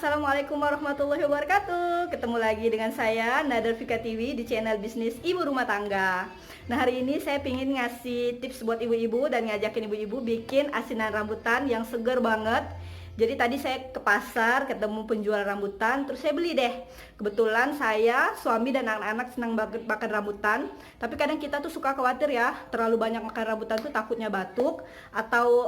Assalamualaikum warahmatullahi wabarakatuh. Ketemu lagi dengan saya Nadar Vika TV di channel bisnis ibu rumah tangga. Nah, hari ini saya ingin ngasih tips buat ibu-ibu dan ngajakin ibu-ibu bikin asinan rambutan yang seger banget. Jadi tadi saya ke pasar ketemu penjual rambutan, terus saya beli deh. Kebetulan saya, suami dan anak-anak senang banget makan rambutan. Tapi kadang kita tuh suka khawatir ya, terlalu banyak makan rambutan tuh takutnya batuk atau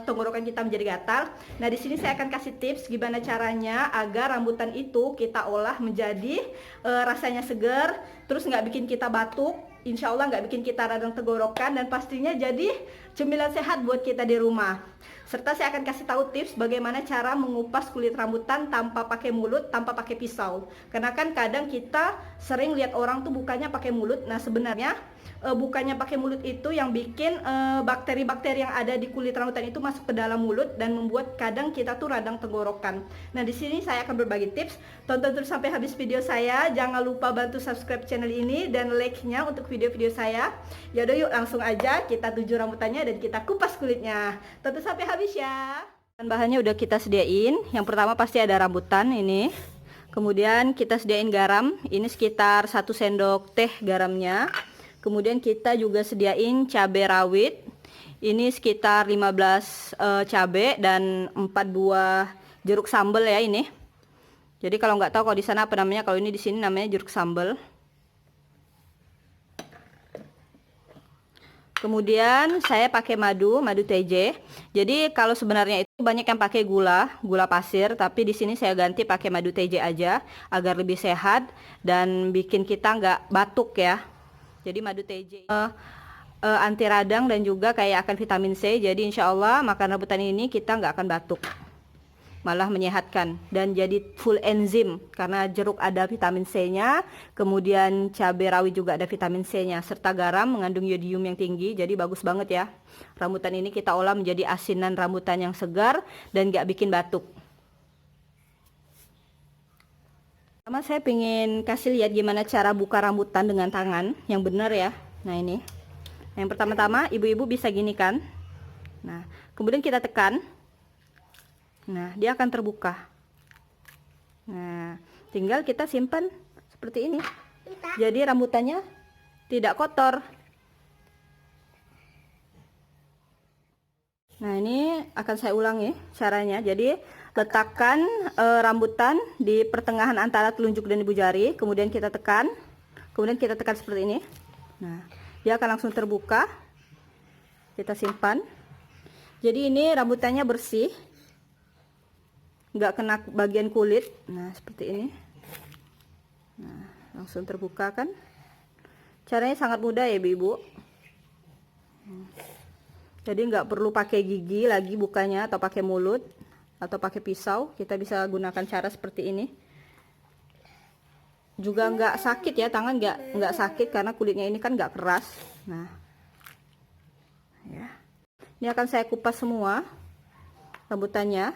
tenggorokan kita menjadi gatal. Nah, di sini saya akan kasih tips gimana caranya agar rambutan itu kita olah menjadi rasanya segar, terus nggak bikin kita batuk. Insya Allah nggak bikin kita radang tenggorokan dan pastinya jadi cemilan sehat buat kita di rumah. Serta saya akan kasih tahu tips bagaimana cara mengupas kulit rambutan tanpa pakai mulut, tanpa pakai pisau. Karena kan kadang kita sering lihat orang tuh bukanya pakai mulut. Nah, sebenarnya bukannya pakai mulut itu yang bikin bakteri-bakteri yang ada di kulit rambutan itu masuk ke dalam mulut dan membuat kadang kita tuh radang tenggorokan. Nah, di sini saya akan berbagi tips. Tonton terus sampai habis video saya. Jangan lupa bantu subscribe channel ini dan like-nya untuk video-video saya. Yaudah, yuk langsung aja kita tuju rambutannya dan kita kupas kulitnya. Tonton sampai habis ya. Bahannya udah kita sediain. Yang pertama pasti ada rambutan ini. Kemudian kita sediain garam. Ini sekitar 1 sendok teh garamnya. Kemudian kita juga sediain cabai rawit. Ini sekitar 15 cabai dan 4 buah jeruk sambal ya ini. Jadi kalau nggak tahu kalau di sana apa namanya, kalau ini di sini namanya jeruk sambal. Kemudian saya pakai madu TJ. Jadi kalau sebenarnya itu banyak yang pakai gula pasir, tapi di sini saya ganti pakai madu TJ aja agar lebih sehat dan bikin kita nggak batuk ya. Jadi madu TJ anti radang dan juga kayak akan vitamin C. Jadi insya Allah makan rambutan ini kita nggak akan batuk, malah menyehatkan dan jadi full enzim karena jeruk ada vitamin C-nya, kemudian cabai rawit juga ada vitamin C-nya, serta garam mengandung yodium yang tinggi. Jadi bagus banget ya. Rambutan ini kita olah menjadi asinan rambutan yang segar dan nggak bikin batuk. Pertama saya pengen kasih lihat gimana cara buka rambutan dengan tangan yang benar ya. Nah ini, yang pertama-tama ibu-ibu bisa gini kan. Nah kemudian kita tekan. Nah dia akan terbuka. Nah tinggal kita simpan seperti ini. Jadi rambutannya tidak kotor. Nah ini akan saya ulangi caranya. Jadi letakkan rambutan di pertengahan antara telunjuk dan ibu jari, kemudian kita tekan seperti ini. Nah dia akan langsung terbuka. Kita simpan. Jadi ini rambutannya bersih, nggak kena bagian kulit. Nah seperti ini. Nah langsung terbuka kan. Caranya sangat mudah ya ibu-ibu. Jadi nggak perlu pakai gigi lagi bukanya atau pakai mulut atau pakai pisau. Kita bisa gunakan cara seperti ini. Juga nggak sakit ya, tangan nggak sakit karena kulitnya ini kan nggak keras. Nah ya, ini akan saya kupas semua rambutannya.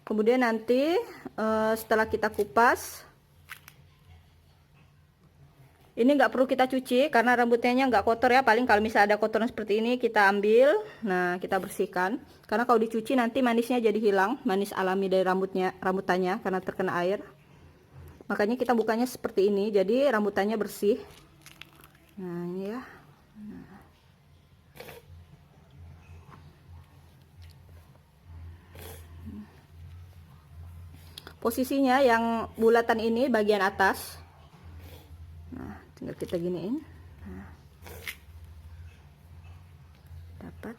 Kemudian nanti setelah kita kupas, ini nggak perlu kita cuci karena rambutannya nggak kotor ya. Paling kalau misalnya ada kotoran seperti ini kita ambil, nah kita bersihkan. Karena kalau dicuci nanti manisnya jadi hilang, manis alami dari rambutannya karena terkena air. Makanya kita bukanya seperti ini, jadi rambutannya bersih. Nah ini ya. Posisinya yang bulatan ini bagian atas. Nah tinggal kita giniin. Nah, dapat.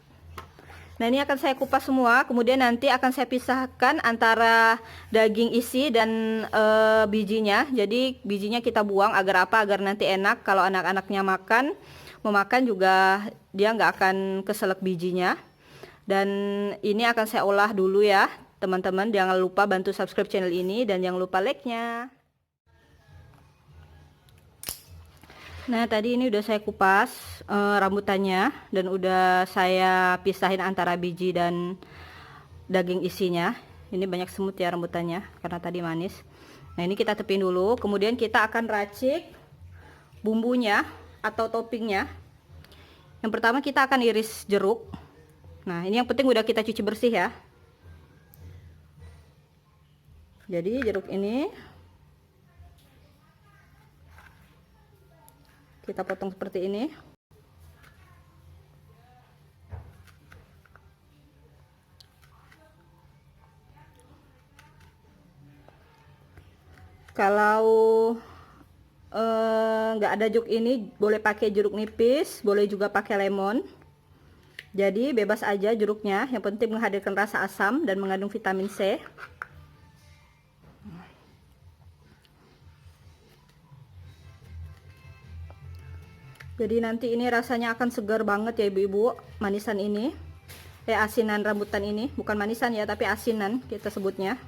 Nah ini akan saya kupas semua, kemudian nanti akan saya pisahkan antara daging isi dan bijinya. Jadi bijinya kita buang agar apa? Agar nanti enak kalau anak-anaknya memakan juga dia nggak akan keselak bijinya. Dan ini akan saya olah dulu ya teman-teman. Jangan lupa bantu subscribe channel ini dan jangan lupa like-nya. Nah tadi ini udah saya kupas rambutannya dan udah saya pisahin antara biji dan daging isinya. Ini banyak semut ya rambutannya karena tadi manis. Nah ini kita tepin dulu, kemudian kita akan racik bumbunya atau toppingnya. Yang pertama kita akan iris jeruk. Nah ini yang penting udah kita cuci bersih ya. Jadi jeruk ini kita potong seperti ini. Kalau nggak ada jeruk ini, boleh pakai jeruk nipis, boleh juga pakai lemon. Jadi bebas aja jeruknya, yang penting menghadirkan rasa asam dan mengandung vitamin C. Jadi nanti ini rasanya akan segar banget ya ibu-ibu, manisan ini. Asinan rambutan ini, bukan manisan ya, tapi asinan kita sebutnya.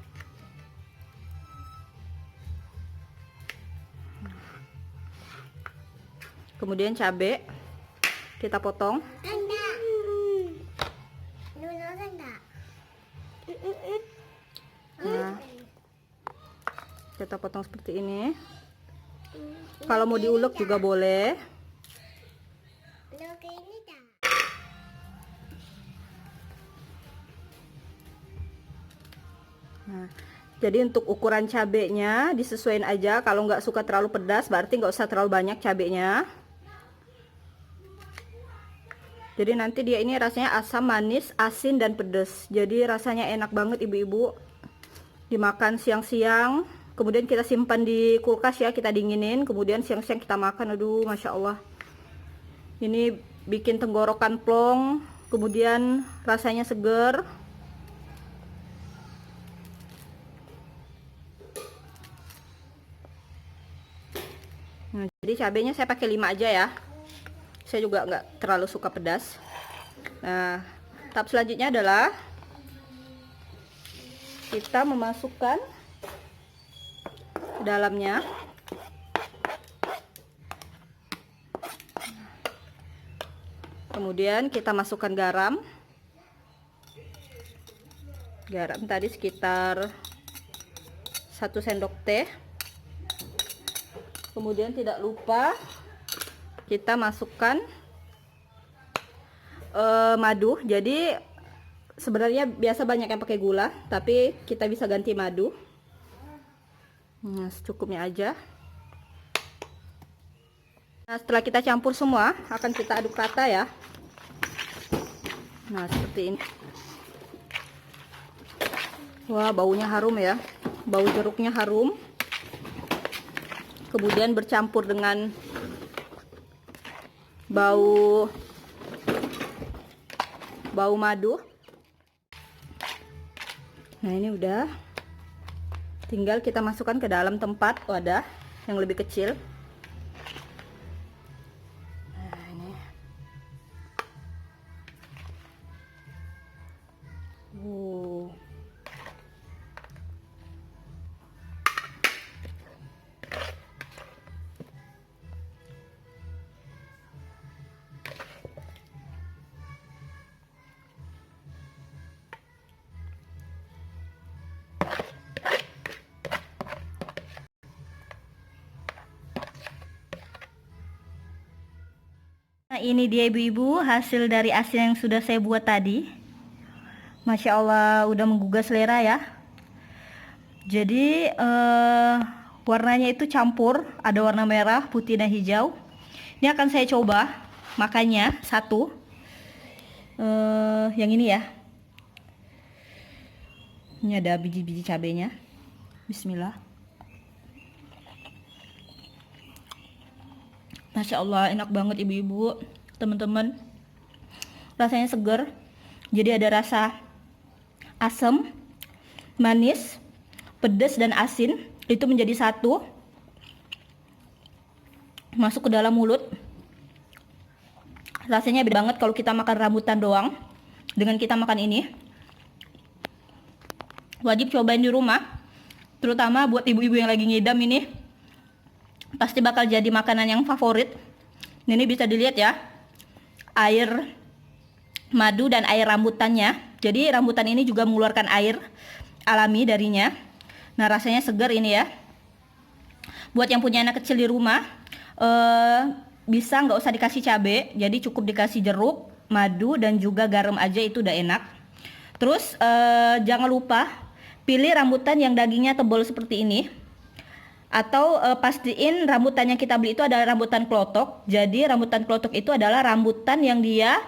Kemudian cabai kita potong. Nah, kita potong seperti ini. Kalau mau diulek juga boleh. Nah, jadi untuk ukuran cabenya disesuaikan aja. Kalau nggak suka terlalu pedas, berarti nggak usah terlalu banyak cabenya. Jadi nanti dia ini rasanya asam, manis, asin, dan pedas. Jadi rasanya enak banget ibu-ibu. Dimakan siang-siang, kemudian kita simpan di kulkas ya, kita dinginin, kemudian siang-siang kita makan. Aduh, Masya Allah. Ini bikin tenggorokan plong, kemudian rasanya seger. Nah, jadi cabenya saya pakai 5 aja ya. Saya juga nggak terlalu suka pedas. Nah, tahap selanjutnya adalah kita memasukkan ke dalamnya kemudian kita masukkan garam. Garam tadi sekitar 1 sendok teh. Kemudian tidak lupa kita masukkan madu. Jadi sebenarnya biasa banyak yang pakai gula, tapi kita bisa ganti madu. Nah, secukupnya aja. Nah, setelah kita campur semua, akan kita aduk rata ya. Nah, seperti ini. Wah, baunya harum ya. Bau jeruknya harum. Kemudian bercampur dengan bau madu. Nah, ini udah. Tinggal kita masukkan ke dalam tempat wadah yang lebih kecil. Nah, ini. Nah, ini dia ibu-ibu hasil dari asin yang sudah saya buat tadi. Masya Allah, udah menggugah selera ya. Jadi warnanya itu campur, ada warna merah, putih, dan hijau. Ini akan saya coba makannya satu. Yang ini ya. Ini ada biji-biji cabenya. Bismillah. Masya Allah, enak banget ibu-ibu, teman-teman. Rasanya seger. Jadi ada rasa asam, manis, pedas, dan asin. Itu menjadi satu. Masuk ke dalam mulut. Rasanya beda banget kalau kita makan rambutan doang dengan kita makan ini. Wajib cobain di rumah. Terutama buat ibu-ibu yang lagi ngidam ini. Pasti bakal jadi makanan yang favorit. Ini bisa dilihat ya, air madu dan air rambutannya. Jadi rambutan ini juga mengeluarkan air alami darinya. Nah, rasanya segar ini ya. Buat yang punya anak kecil di rumah, bisa nggak usah dikasih cabai, jadi cukup dikasih jeruk, madu, dan juga garam aja, itu udah enak. Terus jangan lupa pilih rambutan yang dagingnya tebal seperti ini. Atau pastiin rambutan yang kita beli itu adalah rambutan klotok. Jadi rambutan klotok itu adalah rambutan yang dia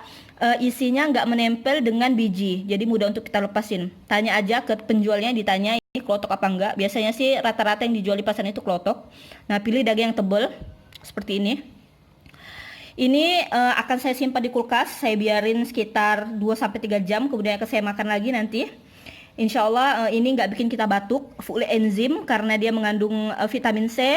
isinya nggak menempel dengan biji. Jadi mudah untuk kita lepasin. Tanya aja ke penjualnya, ditanya ini klotok apa enggak. Biasanya sih rata-rata yang dijual di pasar itu klotok. Nah, pilih daging yang tebal seperti ini. Ini akan saya simpan di kulkas. Saya biarin sekitar 2-3 jam. Kemudian akan saya makan lagi nanti. Insya Allah ini nggak bikin kita batuk, full enzim karena dia mengandung vitamin C,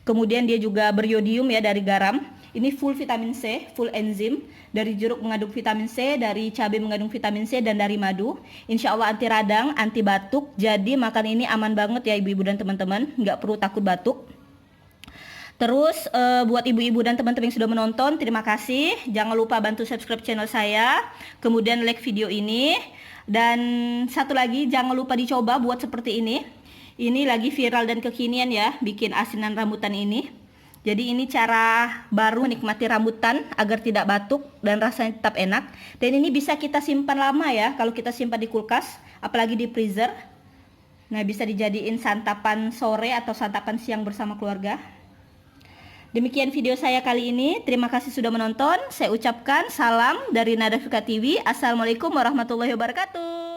kemudian dia juga beriodium ya dari garam. Ini full vitamin C, full enzim, dari jeruk mengandung vitamin C, dari cabai mengandung vitamin C, dan dari madu. Insya Allah anti radang, anti batuk, jadi makan ini aman banget ya ibu-ibu dan teman-teman, nggak perlu takut batuk. Terus buat ibu-ibu dan teman-teman yang sudah menonton, terima kasih. Jangan lupa bantu subscribe channel saya, kemudian like video ini. Dan satu lagi, jangan lupa dicoba buat seperti ini. Ini lagi viral dan kekinian ya, bikin asinan rambutan ini. Jadi ini cara baru menikmati rambutan agar tidak batuk dan rasanya tetap enak. Dan ini bisa kita simpan lama ya, kalau kita simpan di kulkas, apalagi di freezer. Nah, bisa dijadiin santapan sore atau santapan siang bersama keluarga. Demikian video saya kali ini. Terima kasih sudah menonton. Saya ucapkan salam dari Nada Fika TV. Assalamualaikum warahmatullahi wabarakatuh.